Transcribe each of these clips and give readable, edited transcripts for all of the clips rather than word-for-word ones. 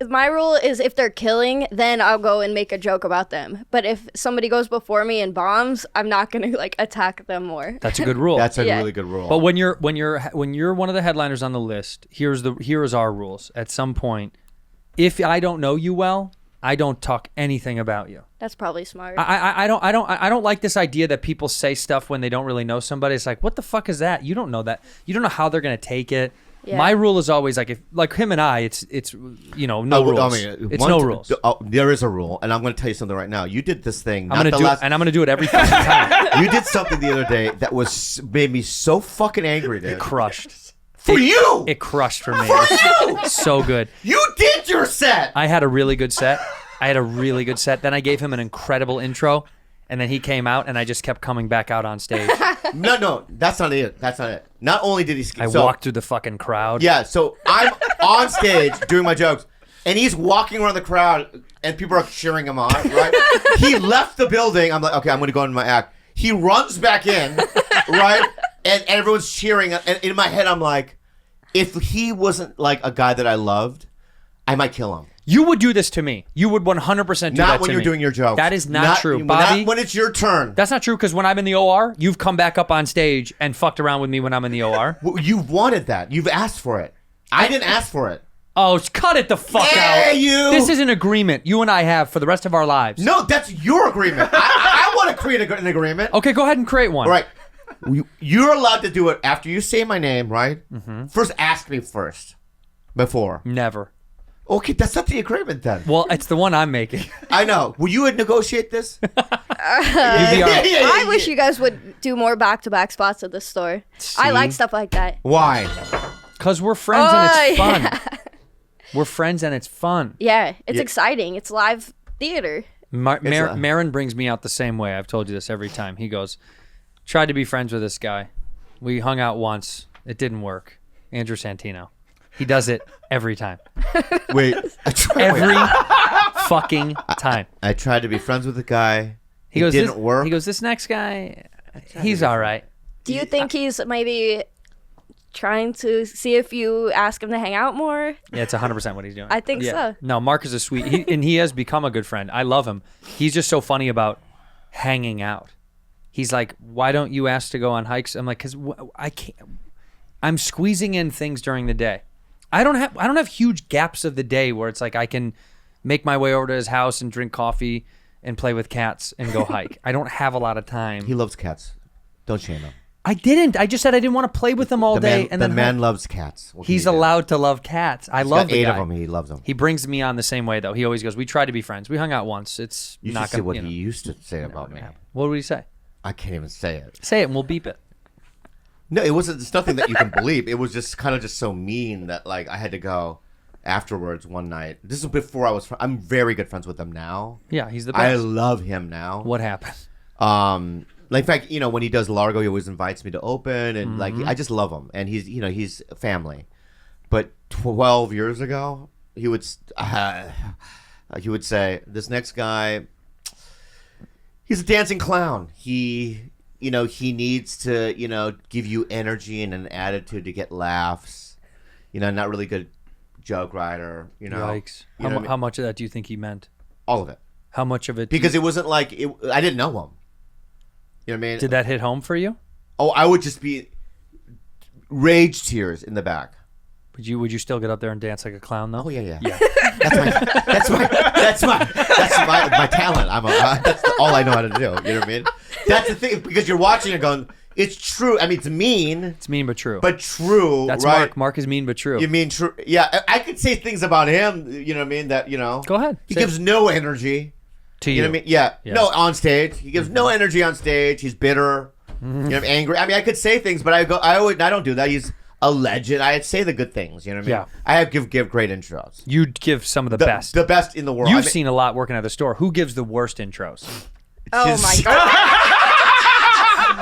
my rule is if they're killing, then I'll go and make a joke about them. But if somebody goes before me and bombs, I'm not gonna like attack them more. That's a good rule. That's a really good rule. But when you're one of the headliners on the list, here is our rules. At some point, if I don't know you well, I don't talk anything about you. That's probably smart. I don't like this idea that people say stuff when they don't really know somebody. It's like, what the fuck is that? You don't know that. You don't know how they're gonna take it. Yeah. My rule is always like him and I, it's no rules. I mean, it's no rules. There is a rule, and I'm going to tell you something right now. You did this thing. I'm going to do it every fucking time. You did something the other day that made me so fucking angry, dude. It crushed. For you! It crushed for me. For you! So good. You did your set! I had a really good set. Then I gave him an incredible intro. And then he came out, and I just kept coming back out on stage. No, that's not it. Not only did he... I walked through the fucking crowd. Yeah, so I'm on stage doing my jokes, and he's walking around the crowd, and people are cheering him on, right? He left the building. I'm like, okay, I'm going to go into my act. He runs back in, right? And everyone's cheering. And in my head, I'm like, if he wasn't like a guy that I loved, I might kill him. You would do this to me. You would 100% do that to me. Not when you're doing your jokes. That is not true, Bobby. Not when it's your turn. That's not true, because when I'm in the OR, you've come back up on stage and fucked around with me when I'm in the OR. Well, you've wanted that. You've asked for it. I didn't ask for it. Oh, cut it the fuck out. You. This is an agreement you and I have for the rest of our lives. No, that's your agreement. I want to create an agreement. Okay, go ahead and create one. All right. You're allowed to do it after you say my name, right? Mm-hmm. First, ask me first. Before. Never. Okay, that's not the agreement then. Well, it's the one I'm making. I know. Will you negotiate this? I wish you guys would do more back-to-back spots at the store. See? I like stuff like that. Why? Because we're friends and it's fun. We're friends and it's fun. Yeah, it's exciting. It's live theater. Marin brings me out the same way. I've told you this every time. He goes, tried to be friends with this guy. We hung out once. It didn't work. Andrew Santino. He does it every time. Wait. Every fucking time. I tried to be friends with the guy. It didn't work. He goes, this next guy, he's all right. Do you think he's maybe trying to see if you ask him to hang out more? Yeah, it's 100% what he's doing. I think so. No, Mark is a sweet, and he has become a good friend. I love him. He's just so funny about hanging out. He's like, why don't you ask to go on hikes? I'm like, because I can't. I'm squeezing in things during the day. I don't have huge gaps of the day where it's like I can make my way over to his house and drink coffee and play with cats and go hike. I don't have a lot of time. He loves cats. Don't shame him. I didn't. I just said I didn't want to play with them all day. The man loves cats. He's allowed to love cats. I love the guy. 8 of them. He loves them. He brings me on the same way though. He always goes, "We tried to be friends. We hung out once. It's you not should say gonna." What he used to say about me. What would he say? I can't even say it. Say it and we'll beep it. No, it wasn't. It's nothing that you can believe. It was just kind of just so mean that like I had to go afterwards one night. This is before I was. I'm very good friends with him now. Yeah, he's the best. I love him now. What happened? Like in fact, when he does Largo, he always invites me to open, and like I just love him, and he's family. But 12 years ago, he would say, "This next guy, he's a dancing clown. He needs to, give you energy and an attitude to get laughs. Not really good joke writer. Yikes! How much of that do you think he meant? All of it. How much of it? Because it wasn't like I didn't know him. You know what I mean? Did that hit home for you? Oh, I would just be rage tears in the back. Would you still get up there and dance like a clown though? Oh yeah. That's my talent. That's all I know how to do. You know what I mean? That's the thing, because you're watching and going, it's true. I mean, it's mean. It's mean but true. But true. That's right? Mark. Mark is mean but true. You mean true? Yeah, I could say things about him. You know what I mean? That Go ahead. He gives no energy. To you. You know what I mean? Yeah. No, on stage. He gives no energy on stage. He's bitter. Angry. I mean, I could say things, but I don't do that. He's a legend. I'd say the good things. You know what I mean? Yeah. I have give great intros. You'd give some of the best. The best in the world. You've seen a lot working at the store. Who gives the worst intros? Oh my God.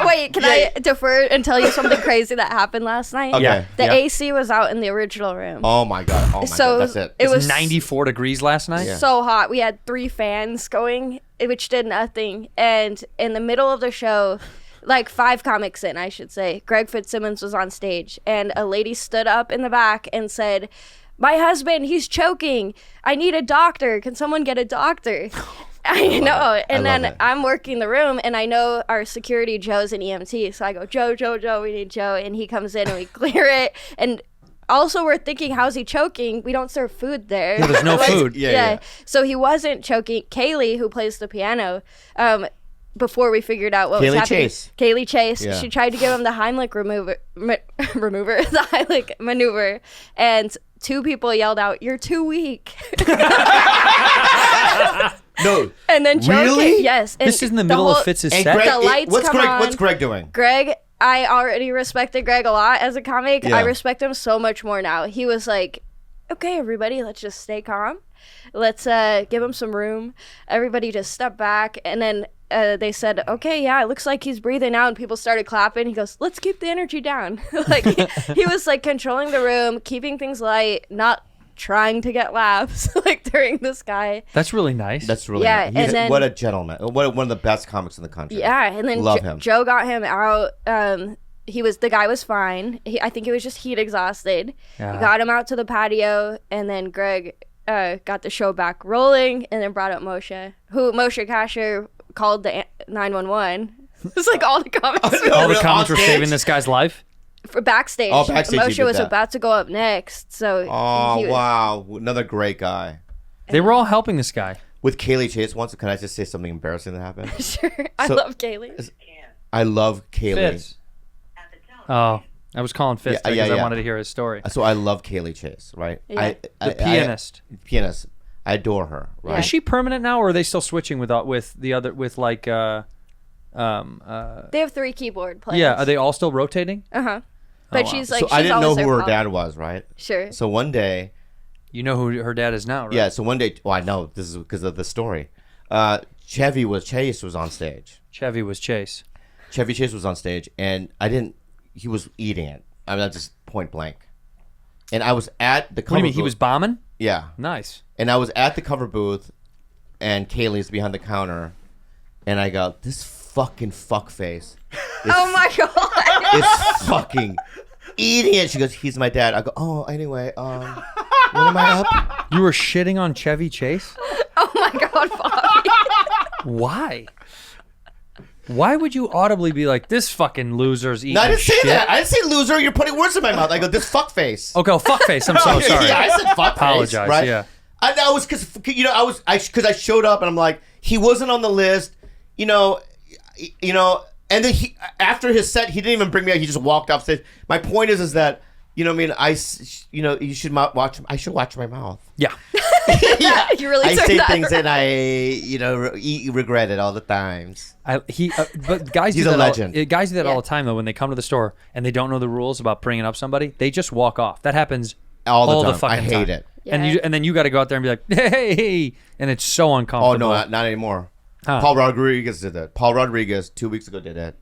Wait, can I defer and tell you something crazy that happened last night? Okay. Yeah. The AC was out in the original room. Oh my God. God. That's it. It was 94 degrees last night? So hot. We had 3 fans going, which did nothing. And in the middle of the show, like 5 comics in, I should say, Greg Fitzsimmons was on stage. And a lady stood up in the back and said, my husband, he's choking. I need a doctor. Can someone get a doctor? I know. And then I'm working the room, and I know our security Joe's an EMT. So I go, Joe, we need Joe. And he comes in and we clear it. And also we're thinking, how's he choking? We don't serve food there. Yeah, there's no food. Yeah. So he wasn't choking. Kaylee, who plays the piano, before we figured out what was happening. Kaylee Chase. Yeah. She tried to give him the Heimlich the Heimlich maneuver. And 2 people yelled out, "You're too weak." No. And then Joe really? Yes. And this is in the middle of Fitz's set. Greg, the lights what's come Greg? on. What's Greg doing? Greg, I already respected Greg a lot as a comic. Yeah. I respect him so much more now. He was like, "Okay, everybody, let's just stay calm. Let's give him some room. Everybody just step back." And then they said, "Okay, yeah, it looks like he's breathing out." And people started clapping. He goes, "Let's keep the energy down." Like he was like controlling the room, keeping things light, not trying to get laughs like during this guy. That's really nice. That's really Yeah, nice. and then- What a gentleman. One of the best comics in the country. Yeah, and then Love him. Joe got him out. The guy was fine. I think he was just heat exhausted. Yeah. He got him out to the patio, and then Greg got the show back rolling, and then brought up Moshe Kasher called the 911. It's like all the comments All the On comments were stage? saving this guy's life. for backstage. Oh, backstage he Moshe did was that. about to go up next, so Oh, he was, wow. Another great guy. They were all helping this guy. With Kaylee Chase once, can I just say something embarrassing that happened? Sure, I So- love Kaylee. I love Kaylee. Fitz. Oh, I was calling Fitz Yeah, because yeah. I wanted to hear his story. So I love Kaylee Chase, right? Yeah. The pianist. Pianist. I adore her, right? Is she permanent now, or are they still switching with the other like They have 3 keyboard players. yeah? Are they all still rotating? Uh-huh. But wow. she's like, So she's I didn't know always who their her pop. dad was, right? Sure. So one day, You know who her dad is now, right? yeah. So one day, I know this is because of the story. Chase was on stage. Chevy was Chase. Chevy Chase was on stage, and he was eating it. I mean, that's just point blank. And I was at the cover What do you mean? He booth. was bombing? Yeah. Nice. And I was at the cover booth, and Kaylee's behind the counter, and I go, "This fucking fuckface Oh my god. is fucking eating it." She goes, "He's my dad." I go, "Oh, anyway, when am I up?" You were shitting on Chevy Chase? Oh my god, Bobby. Why? Why would you audibly be like, "This fucking loser's eating No, I didn't say shit"? that. I didn't say loser. You're putting words in my mouth. I go, "This fuckface." Okay, well, fuckface. I'm so sorry. Yeah, I said fuckface. Apologize, Right? yeah. I know, it was because I showed up and I'm like, he wasn't on the list, you know, and then after his set he didn't even bring me out. He just walked off stage. My point is that, you know what I mean, you should watch. I should watch my mouth. Yeah. Yeah, You really I turned say that things around. that I regret it all the times. But guys He's do a that legend. Guys do that Yeah. all the time though. When they come to the store and they don't know the rules about bringing up somebody, they just walk off. That happens All the time. fucking I hate time. it. Yeah. And then you got to go out there and be like, hey, and it's so uncomfortable. Oh no, not anymore. Huh. Paul Rodriguez did that. Paul Rodriguez 2 weeks ago did that,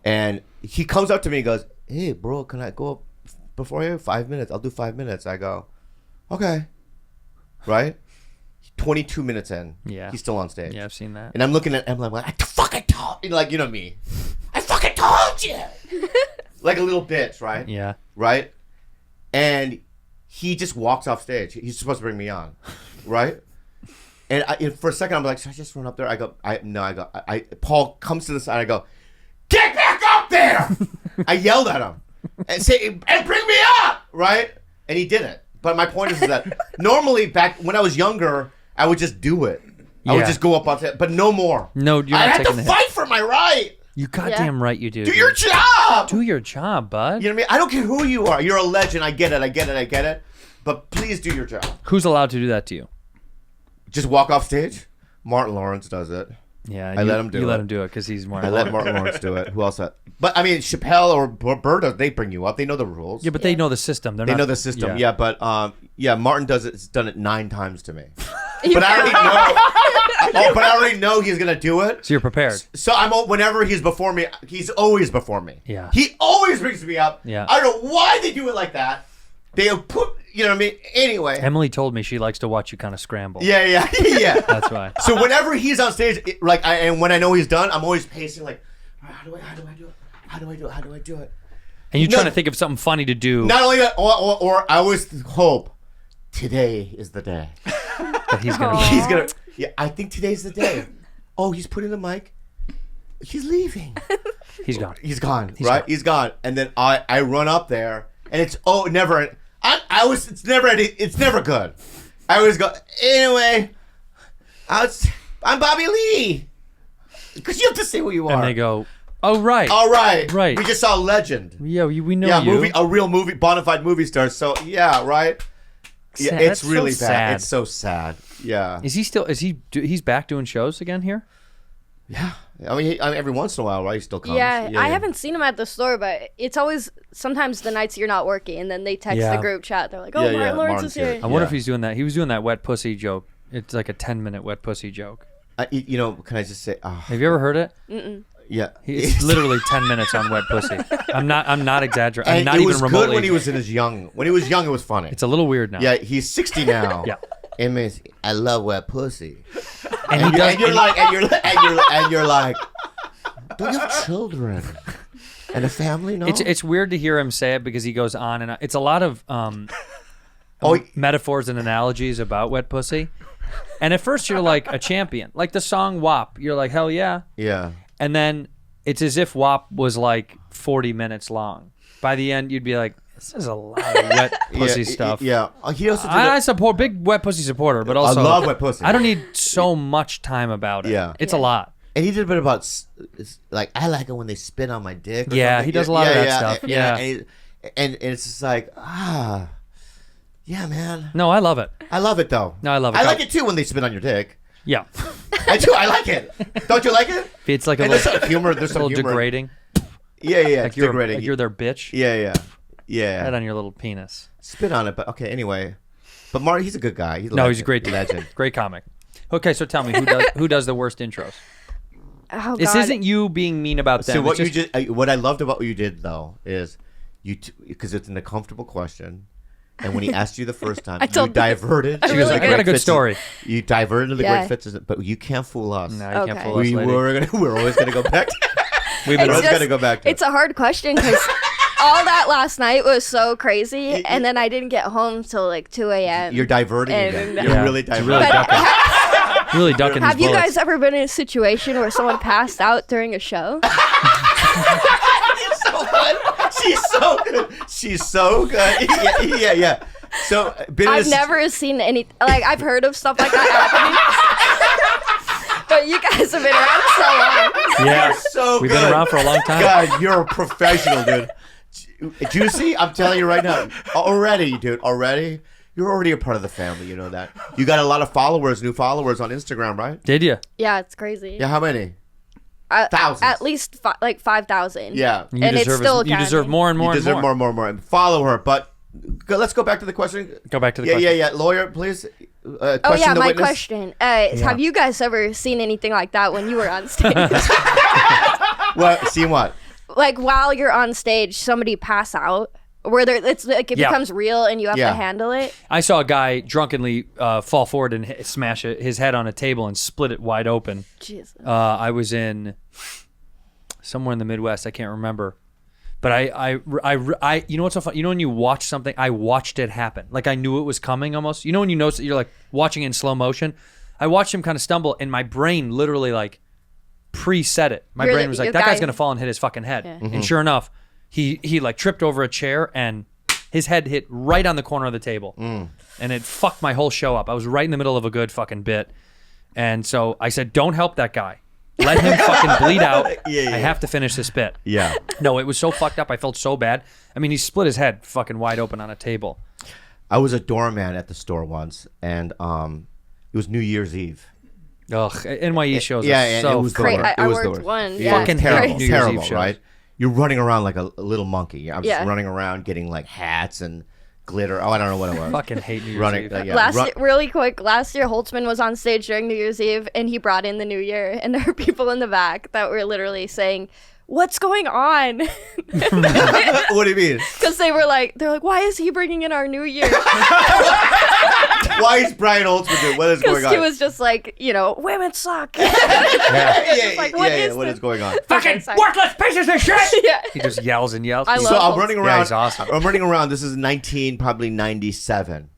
and he comes up to me and goes, "Hey, bro, can I go up before you? 5 minutes. I'll do 5 minutes." I go, "Okay." Right? 22 minutes in. Yeah. He's still on stage. Yeah, I've seen that. And I'm looking at him like, "I fucking told you," like, you know me. I fucking told you. Like a little bitch, right? Yeah. Right? And he just walks off stage. He's supposed to bring me on, right? And for a second, I'm like, should I just run up there? Paul comes to the side. I go, "Get back up there!" I yelled at him and bring me up, right? And he didn't. But my point is that normally back when I was younger, I would just do it. I would Yeah. just go up on stage, but no more. No, you're I not have to taking the hit. fight for my right. You goddamn right you do. Do dude. your job. Do your job, bud. You know what I mean? I don't care who you are. You're a legend. I get it. But please do your job. Who's allowed to do that to you? Just walk off stage. Martin Lawrence does it. Yeah, I let him do You it. let him do it because he's more. I let Martin Lawrence do it. Who else? But I mean, Chappelle or Berto, they bring you up. They know the rules. Yeah, but they know the system. they know the system. Yeah, but Martin does it. It's done it 9 times to me. You But I already know. But I already know he's gonna do it. So you're prepared. So whenever he's before me, he's always before me. Yeah. He always brings me up. Yeah. I don't know why they do it like that. They put, you know what I mean? Anyway. Emily told me she likes to watch you kind of scramble. Yeah. That's why. So whenever he's on stage, and when I know he's done, I'm always pacing like, how do I do it? How do I do it? And you're trying to think of something funny to do. Not only that, or I always hope today is the day. That he's gonna. He's gonna. Yeah, I think today's the day. Oh, he's putting the mic. He's leaving. He's gone. He's gone. Right? He's gone. And then I run up there, and it's never. It's never. It's never good. I always go. Anyway, I'm Bobby Lee. Because you have to say who you are. And they go, oh right. All right. Right. We just saw Legend. Yeah, we know you. A real movie, bona fide movie star. So yeah, right. Yeah, Sad. it's That's really so bad. sad. It's so sad. Yeah. Is he still? He's back doing shows again here? Yeah. I mean, every once in a while, right? He still comes. Yeah, I haven't seen him at the store, but it's always sometimes the nights you're not working, and then they text the group chat. They're like, "Oh, Martin Lawrence is here." I wonder if he's doing that. He was doing that wet pussy joke. It's like a 10-minute wet pussy joke. Can I just say? Have you ever heard it? Mm-mm. Yeah. It's literally 10 minutes on wet pussy. I'm not exaggerating. I'm not it even was remotely. good when he was in his young. When he was young, it was funny. It's a little weird now. Yeah, he's 60 now. Yeah. It means I love wet pussy. And you're like, don't you have children and a family? No. It's weird to hear him say it because he goes on and on. It's a lot of metaphors and analogies about wet pussy. And at first you're like a champion, like the song WAP. You're like, hell yeah. Yeah. And then it's as if WAP was like 40 minutes long. By the end, you'd be like, this is a lot of wet pussy stuff. Yeah. He also I support big wet pussy supporter, but also I love wet pussy. I don't need so much time about it. Yeah. It's a lot. And he did a bit about like I like it when they spit on my dick. Yeah, he does a lot of that stuff. Yeah. And it's just like yeah, man. No, I love it. I love it though. No, I love it. I like it too when they spit on your dick. Yeah. I do. I like it. Don't you like it? It's like There's some humor. There's some little humor. degrading. Yeah. Like It's degrading. like you're their bitch. Yeah. Right on your little penis. Spit on it, but okay. Anyway, but Marty, he's a good guy. He's He's a great legend. Great comic. Okay, so tell me who does the worst intros? Oh, This God. isn't you being mean about them. So what It's just- what I loved about what you did though is because it's an uncomfortable question, and when he asked you the first time, you diverted. She goes, I got a good story. You diverted to the Yeah. great fits, but you can't fool us. No, you can't Okay. fool us, lady. We're always gonna go back. We've We're been always just- gonna go back to. It's a hard question because all that last night was so crazy, and then I didn't get home till like 2 a.m. You're diverting And- again. You're Yeah. really It's diverting. really But ducking. Really ducking have these you bullets. guys ever been in a situation where someone passed out during a show? She's so good. She's so good. Yeah. So, I've never seen any. Like I've heard of stuff like that happening, but you guys have been around so long. Yeah, so we've good. been around for a long time. God, you're a professional, dude. Juicy, I'm telling you right now. Already, dude. Already. You're already a part of the family. You know that. You got a lot of new followers on Instagram, right? Did you? Yeah, it's crazy. Yeah, how many? Thousands. At least like 5,000. Yeah. You And it's deserve still you deserve counting. more and more You deserve and more. more. Follow her, but let's go back to the question. Go back to the question. Yeah. Lawyer, please. Oh Question yeah, the my witness. question. Have you guys ever seen anything like that when you were on stage? What? Seen what? Like while you're on stage, somebody pass out, where it's like it Yeah. becomes real and you have Yeah. to handle it. I saw a guy drunkenly fall forward and smash his head on a table and split it wide open. Jesus. I was in somewhere in the Midwest. I can't remember. But I you know what's so fun? You know when you watch something, I watched it happen. Like I knew it was coming almost. You know when you notice that you're like watching it in slow motion? I watched him kind of stumble and my brain literally like preset it. My brain was like, that guy's going to fall and hit his fucking head. Yeah. And sure enough, he like tripped over a chair and his head hit right on the corner of the table. And it fucked my whole show up. I was right in the middle of a good fucking bit. And so I said, don't help that guy. Let him fucking bleed out. Yeah. I have to finish this bit. Yeah. No, it was so fucked up. I felt so bad. I mean, he split his head fucking wide open on a table. I was a doorman at the store once, and it was New Year's Eve. Ugh, NYE shows Yeah, are and so it was the Great. worst. I It was the worked worst. one. It Yeah, was Fucking terrible, New Year's terrible, Eve shows. right? You're running around like a little monkey. I'm Yeah. just running around getting like hats and glitter. Oh, I don't know what it was. fucking hate New Year's running. Eve. Yeah, Really quick, last year Holtzman was on stage during New Year's Eve and he brought in the new year and there were people in the back that were literally saying, "What's going on?" What do you mean? Because they're like, why is he bringing in our new year? Why is Brian Holtzman doing? What is going Because on? he was just like, women suck. yeah, like, what is what this? is going on? Fucking worthless pieces of shit. Yeah. He just yells and yells. I So love I'm running Yeah, around. he's awesome. I'm running around. This is probably 97,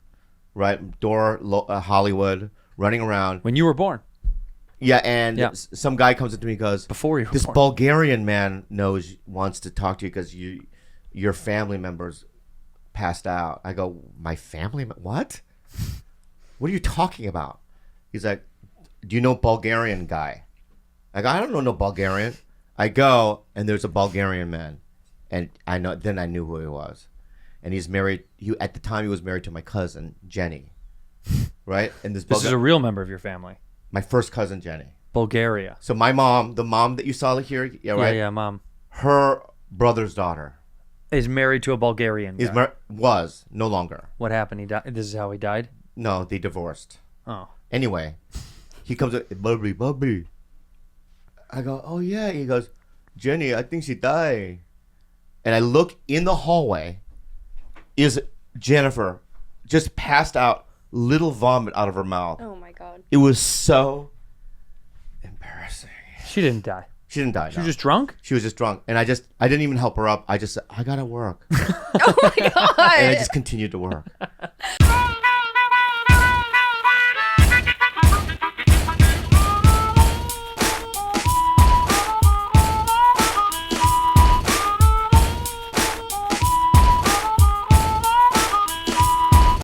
right? Hollywood, running around. When you were born. Yeah, and Yeah. some guy comes up to me and goes, Before you were this born. Bulgarian man wants to talk to you because your family members passed out. I go, my family? What? What are you talking about? He's like, do you know Bulgarian guy? I go, I don't know no Bulgarian. I go, and there's a Bulgarian man, and Then I knew who he was, and he's married. At the time he was married to my cousin Jenny, right? And This is a real member of your family. my first cousin Jenny. Bulgaria. So my mom, the mom that you saw here, yeah, right? Yeah, mom. Her brother's daughter Is married to a Bulgarian guy. was no longer. What happened? He died. This is how he died? No, they divorced. Oh. Anyway, he comes up, Bobby. I go, oh yeah. He goes, Jenny, I think she died. And I look in the hallway. Is Jennifer just passed out, little vomit out of her mouth. Oh my god. It was so embarrassing. She didn't die. She didn't die. She was just drunk? She was just drunk, and I didn't even help her up. I just said, I gotta work, Oh my god. and I just continued to work.